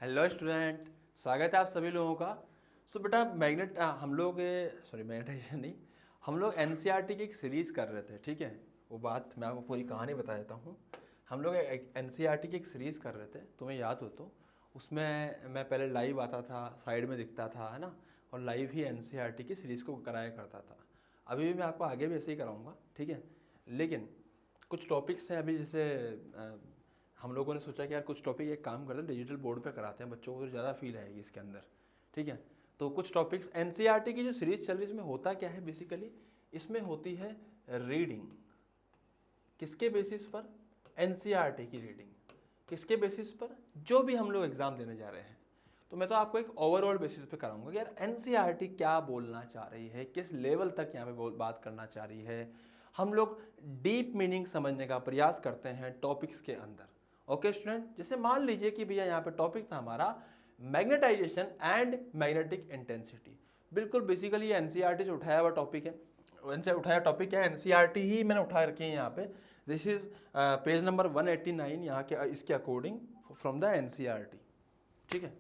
Hello student, स्वागत है आप सभी लोगों का। बेटा मैग्नेटाइजेशन नहीं, हम लोग एनसीईआरटी की एक सीरीज़ कर रहे थे, ठीक है। वो बात मैं आपको पूरी कहानी बता देता हूँ। हम लोग एनसीईआरटी की एक सीरीज़ कर रहे थे, तुम्हें याद हो तो। उसमें मैं पहले लाइव आता था, साइड में दिखता था, है ना, और लाइव ही एनसीईआरटी की सीरीज़ को कराया करता था। अभी भी मैं आपको आगे भी ऐसे ही कराऊँगा, ठीक है। लेकिन कुछ टॉपिक्स हैं अभी, जैसे हम लोगों ने सोचा कि यार कुछ टॉपिक एक काम करते हैं, डिजिटल बोर्ड पे कराते हैं, बच्चों को तो ज़्यादा फील आएगी इसके अंदर, ठीक है। तो कुछ टॉपिक्स एनसीईआरटी की जो सीरीज चल रही है इसमें होता क्या है बेसिकली, इसमें होती है रीडिंग। किसके बेसिस पर? एनसीईआरटी की रीडिंग। किसके बेसिस पर? जो भी हम लोग एग्जाम देने जा रहे हैं। तो मैं तो आपको एक ओवरऑल बेसिस पे कराऊंगा कि यार एनसीईआरटी क्या बोलना चाह रही है, किस लेवल तक यहाँ पे बात करना चाह रही है। हम लोग डीप मीनिंग समझने का प्रयास करते हैं टॉपिक्स के अंदर। ओके स्टूडेंट, जैसे मान लीजिए कि भैया यहाँ पे टॉपिक था हमारा मैग्नेटाइजेशन एंड मैग्नेटिक इंटेंसिटी। बिल्कुल बेसिकली एनसीईआरटी से उठाया हुआ टॉपिक है। इनसे उठाया टॉपिक है, एनसीईआरटी ही मैंने उठा रखी है यहाँ पे। दिस इज पेज नंबर 189 यहाँ के इसके अकॉर्डिंग फ्रॉम द एनसीईआरटी, ठीक है।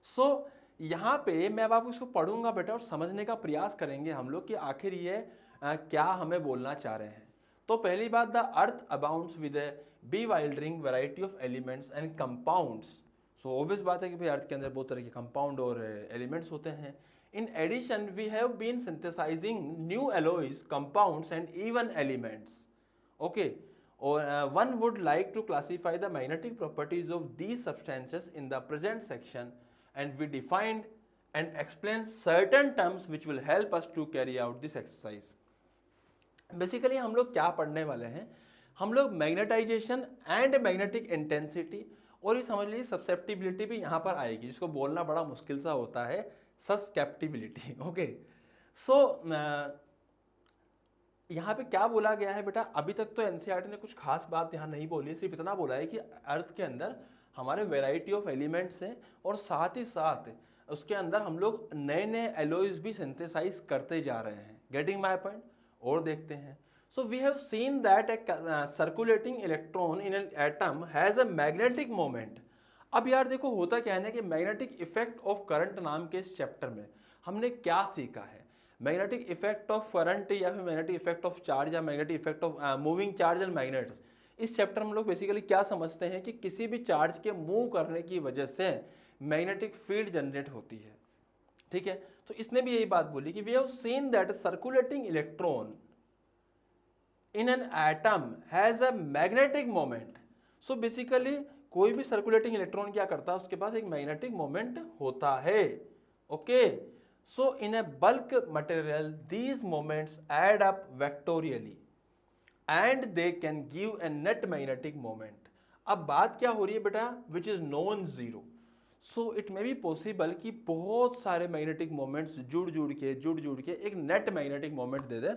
सो यहाँ पे मैं अब आपको इसको पढ़ूंगा बेटा और समझने का प्रयास करेंगे हम लोग कि आखिर ये क्या हमें बोलना चाह रहे हैं। तो पहली बात, the earth abounds with a bewildering variety of elements and compounds. So obvious बात है कि भाई अर्थ के अंदर बहुत तरह के कंपाउंड और एलिमेंट्स होते हैं। In addition, we have been synthesizing new alloys, compounds, and even elements. Okay, or one would like to classify the magnetic properties of these substances in the present section, and we defined and explained certain terms which will help us to carry out this exercise. Basically हम लोग क्या पढ़ने वाले हैं, हम लोग magnetization and magnetic intensity, और ये समझ लीजिए सब्सेप्टिबिलिटी भी यहाँ पर आएगी, जिसको बोलना बड़ा मुश्किल सा होता है, सस्केप्टिबिलिटी। ओके, सो यहाँ पे क्या बोला गया है बेटा, अभी तक तो एनसीईआरटी ने कुछ खास बात यहाँ नहीं बोली, सिर्फ इतना बोला है कि अर्थ के अंदर हमारे वेराइटी ऑफ एलिमेंट्स हैं और साथ ही साथ उसके अंदर हम लोग नए नए एलॉयज भी सिंथेसाइज करते जा रहे हैं। Getting my point? और देखते हैं। So we have seen that a circulating electron in an atom has a magnetic moment. अब यार देखो होता क्या है ना कि मैग्नेटिक इफेक्ट ऑफ करंट नाम के इस चैप्टर में हमने क्या सीखा है। मैग्नेटिक इफेक्ट ऑफ करंट या फिर मैग्नेटिक इफेक्ट ऑफ चार्ज या magnetic effect of moving charge and magnets. इस चैप्टर में हम लोग बेसिकली क्या समझते हैं कि किसी भी चार्ज के मूव करने की वजह से मैग्नेटिक फील्ड जनरेट होती है, ठीक है। तो इसने भी यही बात बोली कि we have seen that circulating electron in an atom has a magnetic moment. So basically कोई भी सर्कुलेटिंग इलेक्ट्रॉन क्या करता है, उसके पास एक मैग्नेटिक मोमेंट होता है। Okay, so in a bulk material these moments add up vectorially and they can give a net magnetic moment. अब बात क्या हो रही है बेटा, which is non zero. So it may be possible कि बहुत सारे मैग्नेटिक मोमेंट्स जुड़ जुड़ के एक नेट मैग्नेटिक मोमेंट दे दे।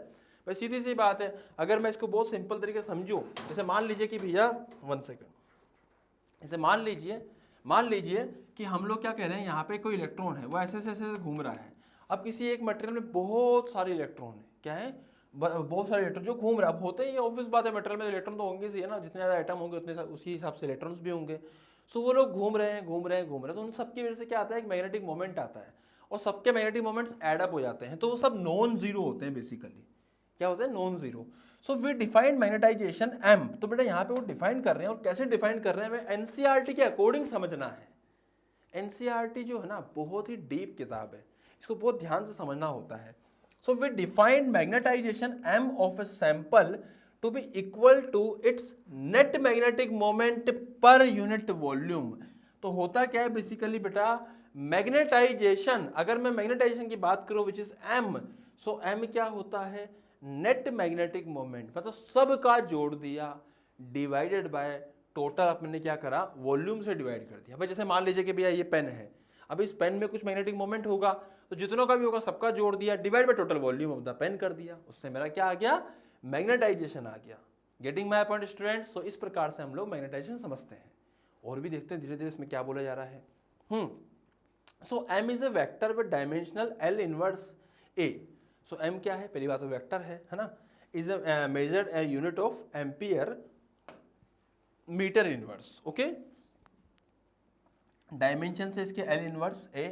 भाई सीधी सी बात है, अगर मैं इसको बहुत सिंपल तरीके से समझूं, जैसे मान लीजिए कि भैया 1 सेकेंड, जैसे मान लीजिए कि हम लोग क्या कह रहे हैं, यहाँ पे कोई इलेक्ट्रॉन है, वो ऐसे ऐसे घूम रहा है। अब किसी एक मटेरियल में बहुत सारे इलेक्ट्रॉन है, क्या है, बहुत सारे इलेक्ट्रॉन जो घूम रहा है। अब होते ही ऑब्वियस बात है, मटेरियल में इलेक्ट्रॉन तो होंगे ही है ना, जितने ज़्यादा एटम होंगे उतने उसी हिसाब से इलेक्ट्रॉन्स भी होंगे। सो वो लोग घूम रहे हैं, तो उन सबकी वजह से क्या आता है, एक मैग्नेटिक मोमेंट आता है, और सबके मैग्नेटिक मोमेंट्स एड अप हो जाते हैं, तो वो सब नॉन जीरो होते हैं बेसिकली। क्या होता है, non zero. So we defined magnetization M. तो बेटा यहाँ पे वो डिफाइन कर रहे हैं, और कैसे डिफाइन कर रहे हैं हमें एनसीईआरटी के अकॉर्डिंग समझना है। एनसीईआरटी जो है ना बहुत ही डीप किताब है, इसको बहुत ध्यान से समझना होता है। So we defined magnetization M of a sample to be equal to its net magnetic moment per unit volume. तो होता क्या है बेसिकली बेटा, मैग्नेटाइजेशन, अगर मैं मैग्नेटाइजेशन की बात करूं which is M, so M क्या होता है, नेट मैग्नेटिक मोमेंट, मतलब सबका जोड़ दिया डिवाइडेड बाय टोटल अपने क्या करा, वॉल्यूम से डिवाइड कर दिया। भाई जैसे मान लीजिए कि भैया ये पेन है, अब इस पेन में कुछ मैग्नेटिक मोमेंट होगा, तो जितनों का भी होगा सबका जोड़ दिया, divide by total volume of the pen कर दिया, उससे मेरा क्या आ गया, मैग्नेटाइजेशन आ गया। Getting my point students? So इस प्रकार से हम लोग मैग्नेटाइजेशन समझते हैं। और भी देखते हैं धीरे धीरे इसमें क्या बोला जा रहा है। So M is a vector with dimensional L inverse A. So M क्या है, पहली बात तो वेक्टर है ना, is measured a unit of ampere metre inverse. Okay, dimension है इसके L इनवर्स A,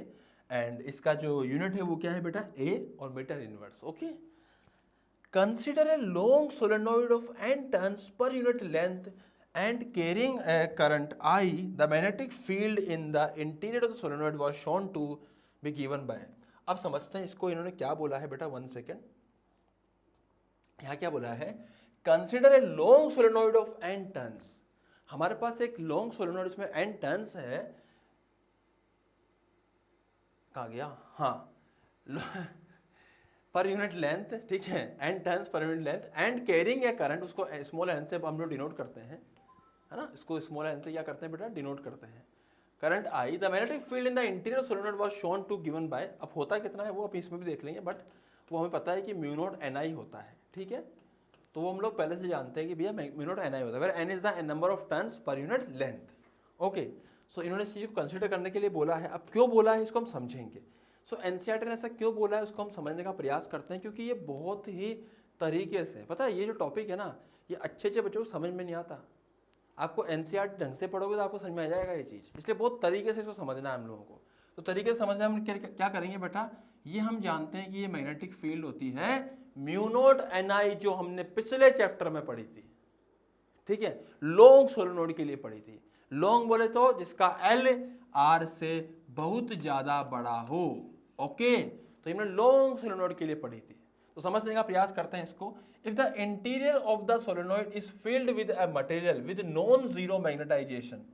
एंड इसका जो यूनिट है वो क्या है बेटा A और metre inverse. Okay, consider a long solenoid of n turns per unit length and carrying a current I, the magnetic field in the interior of the solenoid was shown to be given by। अब समझते हैं इसको इन्होंने क्या बोला है बेटा, 1 second. यहाँ क्या बोला है, consider a long solenoid of n turns. हमारे पास एक लॉन्ग सोलेनोइड इसमें n टर्न्स है, कहाँ गया, हाँ पर यूनिट लेंथ, ठीक है, n turns per unit length and carrying a current, उसको स्मॉल n से हम लोग डिनोट करते हैं, है ना, इसको स्मॉल n से क्या करते हैं बेटा, डिनोट करते हैं। Current I, the magnetic field in the interior solenoid was shown to given by, अब होता कितना है वो आप इसमें भी देख लेंगे, बट वो हमें पता है कि म्यू नॉट NI होता है, ठीक है, तो वो हम लोग पहले से जानते हैं कि भैया म्यू नॉट NI होता है, where n is the number of turns per unit length. Okay, so इन्होंने इस चीज़ को कंसिडर करने के लिए बोला है। अब क्यों बोला है इसको हम समझेंगे। सो एनसीईआरटी ने ऐसा क्यों बोला है उसको हम समझने का प्रयास करते हैं, क्योंकि ये बहुत ही तरीके से, पता है ये जो टॉपिक है ना, ये अच्छे अच्छे बच्चों को समझ में नहीं आता। आपको एनसीईआरटी ढंग से पढ़ोगे तो आपको समझ में आ जाएगा ये चीज़, इसलिए बहुत तरीके से इसको समझना है हम लोगों को। तो तरीके से समझना हम क्या करेंगे बेटा, ये हम जानते हैं कि ये मैग्नेटिक फील्ड होती है म्यू नॉट NI, जो हमने पिछले चैप्टर में पढ़ी थी, ठीक है, लॉन्ग सोलेनोइड के लिए पढ़ी थी। लॉन्ग बोले तो जिसका L R से बहुत ज्यादा बड़ा हो। ओके, तो हमने लॉन्ग सोलेनोइड के लिए पढ़ी थी, तो समझने का प्रयास करते हैं इसको। If the interior of the solenoid is filled with a material with non zero magnetization,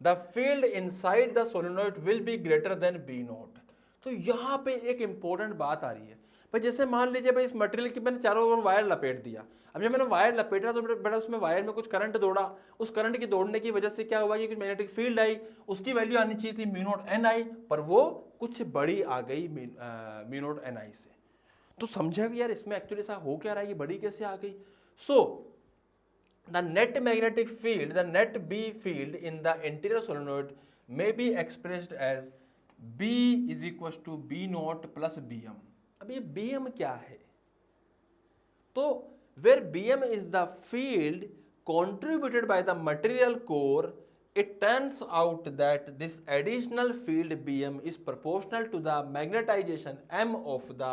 the field inside the solenoid will be greater than B naught. तो यहाँ पे एक इंपॉर्टेंट बात आ रही है भाई, जैसे मान लीजिए भाई इस मटेरियल की मैंने चारों ओर वायर लपेट दिया। अब जब मैंने वायर लपेटा तो बेटा उसमें वायर में कुछ करंट दौड़ा, उस करंट की दौड़ने की वजह से क्या हुआ कि कुछ मैग्नेटिक फील्ड आई, उसकी वैल्यू आनी चाहिए थी म्यू नॉट NI, पर वो कुछ बड़ी आ गई म्यू नॉट NI से। तो समझा कि यार इसमें एक्चुअली ऐसा हो क्या रहा है, ये बड़ी कैसे आ गई। So the net magnetic field, the net B field in the interior solenoid may be expressed as B is equals to B not plus BM। अब ये BM क्या है, तो where BM is the field contributed by the material core, it turns out that this additional field BM is proportional to the magnetization M of the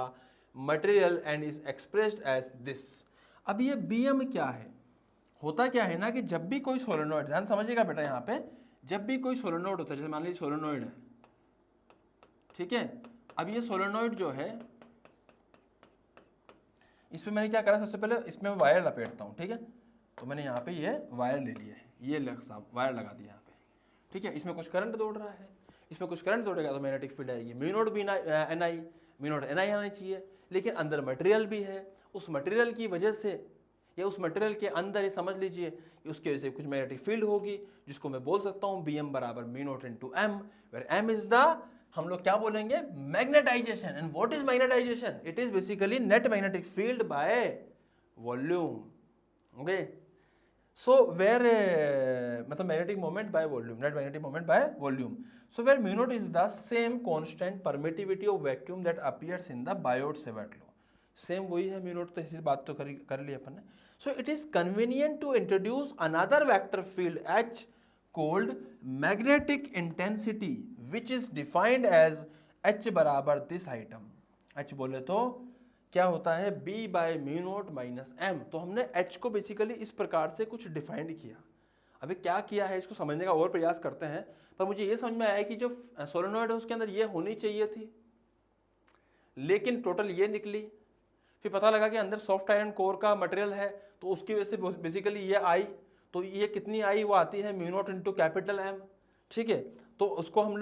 material and is expressed as this। अब ये BM क्या है, होता क्या है ना कि जब भी कोई सोलेनोइड, ध्यान समझिएगा बेटा, यहाँ पे जब भी कोई सोलेनोइड होता है, जैसे मान लीजिए सोलेनोइड है, ठीक है, अब ये सोलेनोइड जो है इसमें मैंने क्या करा, सबसे पहले इसमें वायर लपेटता हूँ, ठीक है, तो मैंने यहाँ पे ये वायर ले लिया है, ये वायर लगा दिया यहाँ पे, ठीक है, इसमें कुछ करंट दौड़ रहा है, इसमें कुछ करंट दौड़ेगा तो मैग्नेटिक फील्ड आएगी mu naught NI, mu naught NI आनी चाहिए, लेकिन अंदर मटेरियल भी है, उस मटेरियल की वजह से या उस मटेरियल के अंदर ये समझ लीजिए उसकी वजह से कुछ मैग्नेटिक फील्ड होगी, जिसको मैं बोल सकता हूँ BM बराबर mu naught into M, where M is the, हम लोग क्या बोलेंगे, magnetization. And what is magnetization, it is basically net magnetic field by volume. Okay, so where मतलब magnetic moment by volume, net magnetic moment by volume. So where mu naught is the same constant permittivity of vacuum that appears in the Biot Savart law. Same वही है mu naught, तो इसी बात तो कर ली अपन ने। So it is convenient to introduce another vector field H called magnetic intensity which is defined as H बराबर this item। H बोले तो क्या होता है, B by mu naught minus M। तो हमने H को बेसिकली इस प्रकार से कुछ डिफाइंड किया। अभी क्या किया है इसको समझने का और प्रयास करते हैं, पर मुझे ये समझ में आया कि जो सोलेनोइड है उसके अंदर ये होनी चाहिए थी, लेकिन टोटल ये निकली। फिर पता लगा कि अंदर सॉफ्ट आयरन कोर का मटेरियल है, तो उसकी वजह से बेसिकली ये आई, तो ये कितनी आई, वो आती है mu naught into capital M, ठीक है। तो उसको हम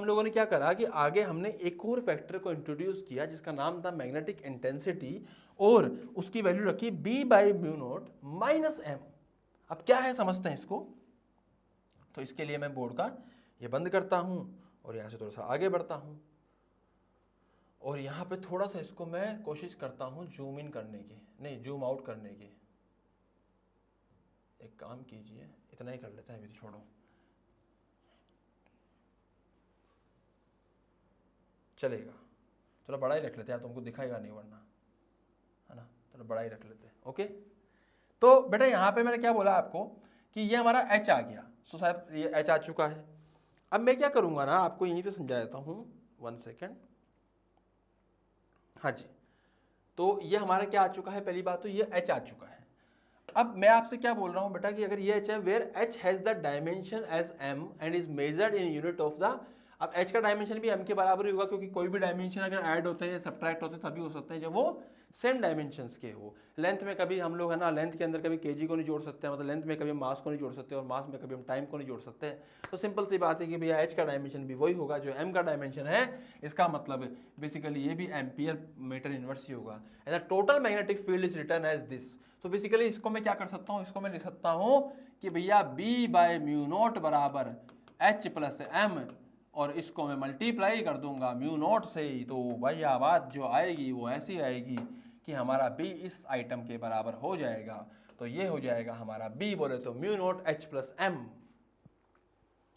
लोगों ने क्या करा कि आगे हमने एक और फैक्टर को इंट्रोड्यूस किया जिसका नाम था मैग्नेटिक इंटेंसिटी, और उसकी वैल्यू रखी B by mu naught minus M। अब क्या है समझते हैं इसको। तो इसके लिए मैं बोर्ड का ये बंद करता हूं और यहां से थोड़ा सा आगे बढ़ता हूं, और यहाँ पे थोड़ा सा इसको मैं कोशिश करता हूँ जूम इन करने की, नहीं जूम आउट करने की। एक काम कीजिए, इतना ही कर लेते हैं, अभी तो छोड़ो, चलेगा, चलो बड़ा ही रख लेते हैं, तुमको दिखाएगा नहीं वरना, है ना, चलो बड़ा ही रख लेते हैं। ओके, तो बेटा यहाँ पे मैंने क्या बोला आपको कि ये हमारा H आ गया। सो साहब ये H आ चुका है। अब मैं क्या करूंगा ना, आपको यहीं पे समझा देता हूँ, 1 सेकेंड। हाँ जी, तो ये हमारा क्या आ चुका है, पहली बात तो ये h आ चुका है। अब मैं आपसे क्या बोल रहा हूँ बेटा कि अगर ये h है, where h has the dimension as m and is measured in unit of the, अब h का डायमेंशन भी m के बराबर ही होगा, क्योंकि कोई भी डायमेंशन अगर ऐड होते हैं या सब्ट्रैक्ट होते हैं तभी हो सकते हैं जब वो सेम डायमेंशंस के हो। लेंथ में कभी हम लोग है ना, लेंथ के अंदर कभी केजी को नहीं जोड़ सकते हैं, मतलब लेंथ में कभी हम मास को नहीं जोड़ सकते और मास में कभी हम टाइम को नहीं जोड़ सकते हैं। तो सिंपल सी बात है कि भैया h का डायमेंशन भी वही होगा जो m का डायमेंशन है। इसका मतलब बेसिकली ये भी एम्पियर मीटर इनवर्स ही होगा। As a total magnetic field is written as this. तो बेसिकली इसको मैं क्या कर सकता हूँ, इसको मैं लिख सकता हूँ कि भैया b बाय म्यू नॉट बराबर h प्लस m, और इसको मैं मल्टीप्लाई कर दूंगा म्यू नॉट से ही। तो भैया बात जो आएगी वो ऐसी आएगी कि हमारा b इस आइटम के बराबर हो जाएगा। तो ये हो जाएगा हमारा b बोले तो mu naught h plus m।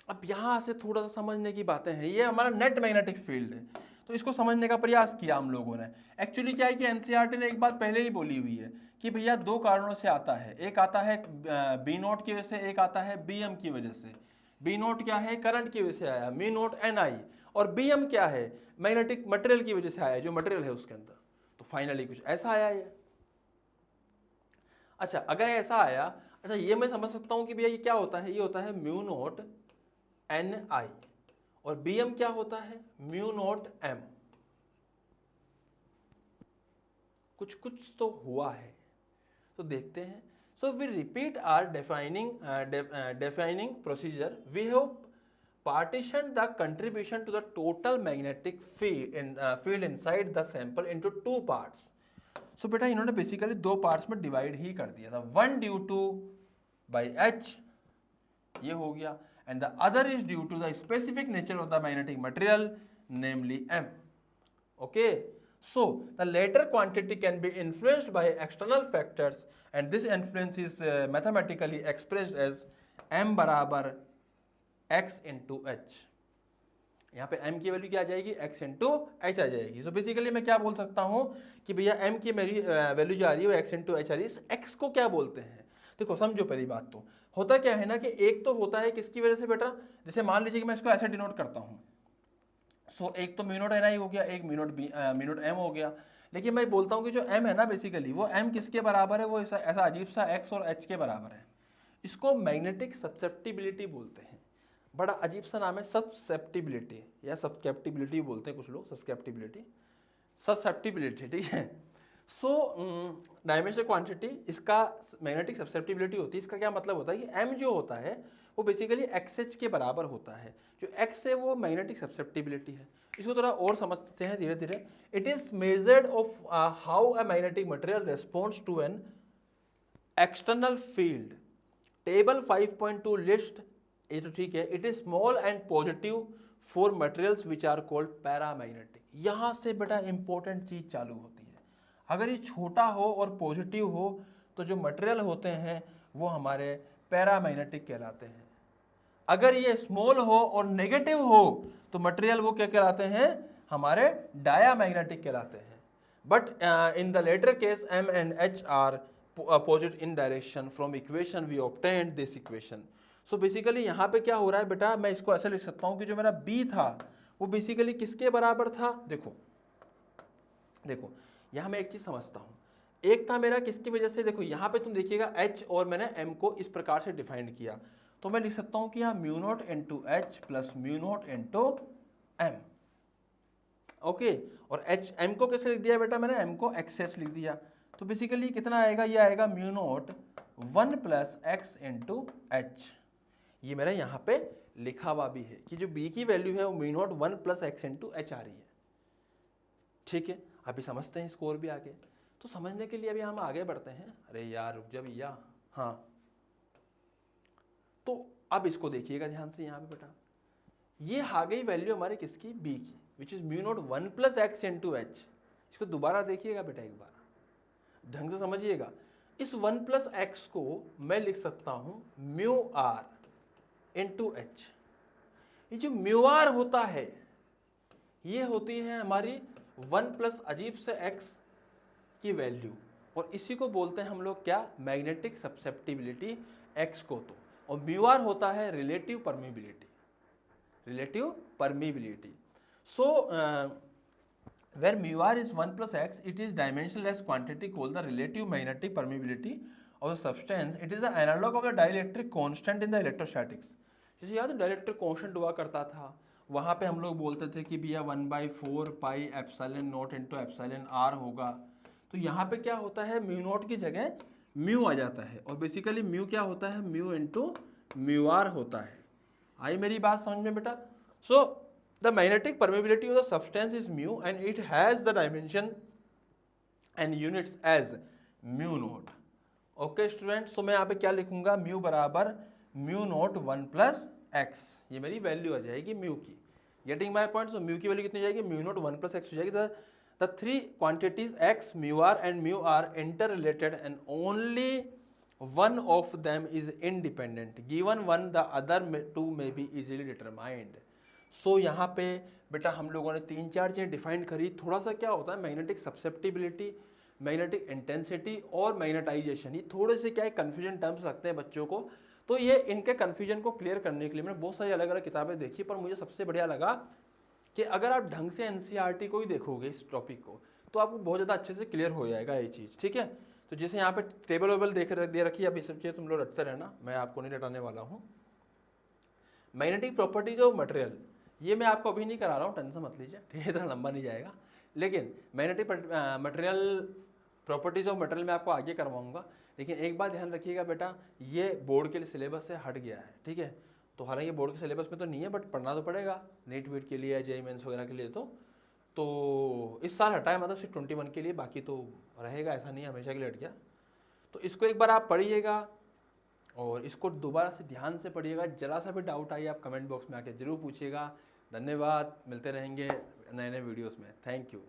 अब यहां से थोड़ा सा समझने की बातें हैं, ये हमारा नेट मैग्नेटिक फील्ड है, तो इसको समझने का प्रयास किया हम लोगों ने। एक्चुअली क्या है कि एनसीईआरटी ने एक बात पहले ही बोली हुई है कि भैया दो कारणों से आता है, एक आता है बी नोट की वजह से, एक आता है बी एम की वजह से। बी नोट क्या है, करंट की वजह से आया, मी नोट एन आई, और बी एम क्या है, मैग्नेटिक मटेरियल की वजह से आया, जो मटेरियल है उसके अंदर। तो फाइनली कुछ ऐसा आया है। अच्छा, अगर ऐसा आया, अच्छा ये मैं समझ सकता हूं कि भैया ये क्या होता है, ये होता है म्यू नोट एन आई, और बी एम क्या होता है, म्यू नोट एम। कुछ कुछ तो हुआ है, तो देखते हैं। So we repeat our defining procedure. We have partitioned the contribution to the total magnetic field inside the sample into two parts. So बेटा इन्होंने बेसिकली दो पार्ट्स में डिवाइड ही कर दिया था, one due to by H, ये हो गया, and the other is due to the specific nature of the magnetic material, namely M. Okay, so the latter quantity can be influenced by external factors and this influence is mathematically expressed as m बराबर x into h। यहाँ पे m की value क्या आ जाएगी, x into h आ जाएगी। so basically मैं क्या बोल सकता हूँ कि भैया m की मेरी वैल्यू जो आ रही है वो x into h आ रही है। इस x को क्या बोलते हैं, देखो समझो, पहली बात तो होता क्या है ना कि एक तो होता है किसकी वजह से बेटा, जैसे मान लीजिए कि मैं इसको ऐसे डिनोट करता हूँ, सो एक तो म्यू नोट एन आई हो गया, एक म्यू नोट एम हो गया। लेकिन मैं बोलता हूँ कि जो एम है ना बेसिकली वो एम किसके बराबर है, वो ऐसा अजीब सा एक्स और एच के बराबर है। इसको मैग्नेटिक सब्सेप्टिबिलिटी बोलते हैं, बड़ा अजीब सा नाम है, सब्सेप्टिबिलिटी या सब्सकेप्टिबिलिटी बोलते हैं कुछ लोग, सब्सेप्टिबिलिटी, ठीक है। सो डायमेंशनल क्वांटिटी इसका मैग्नेटिक सब्सेप्टिबिलिटी होती है। इसका क्या मतलब होता है कि एम जो होता है वो बेसिकली एक्स एच के बराबर होता है, जो एक्स है वो मैग्नेटिक सब्सेप्टिबिलिटी है। इसको थोड़ा और समझते हैं धीरे धीरे। It is measured of how a magnetic material responds to an external field. Table 5.2 list, ये तो ठीक है, it is small and positive for materials which are called paramagnetic. यहां से बेटा इंपॉर्टेंट चीज चालू होती है। अगर ये छोटा हो और पॉजिटिव हो तो जो मटेरियल होते हैं वो हमारे पैरामैग्नेटिक कहलाते हैं। अगर ये स्मॉल हो और नेगेटिव हो तो मटेरियल वो क्या कहलाते हैं, हमारे डायामैग्नेटिक कहलाते हैं। But in the latter case m and h are opposite in direction from equation we obtained this equation। So basically यहाँ पे क्या हो रहा है बेटा, मैं इसको ऐसे लिख सकता हूँ कि जो मेरा b था वो बेसिकली किसके बराबर था, देखो देखो यहाँ मैं एक चीज समझता हूँ, एक था मेरा किसकी वजह से, देखो यहाँ पे तुम देखिएगा h और मैंने m को इस प्रकार से डिफाइन किया, तो मैं लिख सकता हूँ कि यहाँ mu naught into H plus mu naught into M. Okay, और एच एम को कैसे लिख दिया बेटा, मैंने एम को एक्स एच लिख दिया। तो बेसिकली कितना आएगा, ये आएगा mu naught 1 plus X into H. ये मेरा यहाँ पे लिखा हुआ भी है कि जो बी की वैल्यू है वो mu naught 1 plus X into H आ रही है। ठीक है, अभी समझते हैं स्कोर भी आगे। तो समझने के लिए अभी हम आगे बढ़ते हैं। अरे यार रुक जा भैया, हाँ तो अब इसको देखिएगा ध्यान से, यहाँ पे बेटा ये आ गई वैल्यू हमारी किसकी, बी की, which is mu naught 1 plus X into H. इसको दोबारा देखिएगा बेटा, एक बार ढंग से समझिएगा। इस 1 प्लस एक्स को मैं लिख सकता हूं म्यू आर इंटू एच। ये जो म्यू आर होता है ये होती है हमारी 1 प्लस अजीब से एक्स की वैल्यू, और इसी को बोलते हैं हम लोग क्या, मैग्नेटिक सब्सेप्टिबिलिटी एक्स को तो, और म्यू आर होता है relative permeability. relative permeability. So where mu r is 1 plus x, it is dimensionless quantity called the relative magnetic permeability of the substance. It is the analog of the dielectric constant in the electrostatics. जैसे याद है dielectric constant हुआ करता था, वहाँ पे हम लोग बोलते थे कि भैया 1/4 pi epsilon naught into epsilon R होगा। तो यहाँ पे क्या होता है, म्यू नॉट की जगह म्यू आ जाता है और बेसिकली म्यू क्या होता है, म्यू इंटू म्यू आर होता है। आई मेरी बात समझ में बेटा? So the magnetic permeability of the substance is mu and it has the dimension and units as mu naught. Okay student, so मैं यहाँ पे क्या लिखूंगा, म्यू बराबर म्यू नॉट 1 प्लस एक्स, ये मेरी वैल्यू आ जाएगी म्यू की। Getting my point? So mu की वैल्यू कितनी हो जाएगी, म्यू नॉट 1 प्लस एक्स हो जाएगी। The three quantities x, mu r and mu are interrelated and only one of them is independent. Given one, the other two may be easily determined. So यहाँ पे बेटा हम लोगों ने 3-4 चीज़ें define करी। थोड़ा सा क्या होता है, मैग्नेटिक सब्सेप्टिबिलिटी, मैग्नेटिक इंटेंसिटी और मैग्नेटाइजेशन, ये थोड़े से क्या है कन्फ्यूजन टर्म्स लगते हैं बच्चों को। तो ये इनके कन्फ्यूजन को क्लियर करने के लिए मैंने बहुत सारी अलग अलग किताबें देखी, पर मुझे सबसे बढ़िया लगा कि अगर आप ढंग से एनसीईआरटी को ही देखोगे इस टॉपिक को, तो आपको बहुत ज़्यादा अच्छे से क्लियर हो जाएगा ये चीज़, ठीक है। तो जैसे यहाँ पे टेबल वेबल दे रखी है, अब ये सब चीज़ें तुम लोग रटते रहना, मैं आपको नहीं रटाने वाला हूँ। मैग्नेटिक प्रॉपर्टीज ऑफ मटेरियल, ये मैं आपको अभी नहीं करा रहा हूँ, टेंशन मत लीजिए, ठीक है, इतना लंबा नहीं जाएगा। लेकिन magnetic material properties of material मैं आपको आगे करवाऊँगा। लेकिन एक बात ध्यान रखिएगा बेटा, ये बोर्ड के सिलेबस से हट गया है, ठीक है। तो हालांकि बोर्ड के सिलेबस में तो नहीं है, बट पढ़ना तो पड़ेगा नीट वीट के लिए, जेईई मेंस वगैरह के लिए। तो इस साल हटा है, मतलब सिर्फ 21 के लिए, बाकी तो रहेगा, ऐसा नहीं हमेशा के लिए हट गया। तो इसको एक बार आप पढ़िएगा और इसको दोबारा से ध्यान से पढ़िएगा। जरा सा भी डाउट आई आप कमेंट बॉक्स में आके जरूर पूछिएगा। धन्यवाद, मिलते रहेंगे नए नए वीडियोस में। Thank you.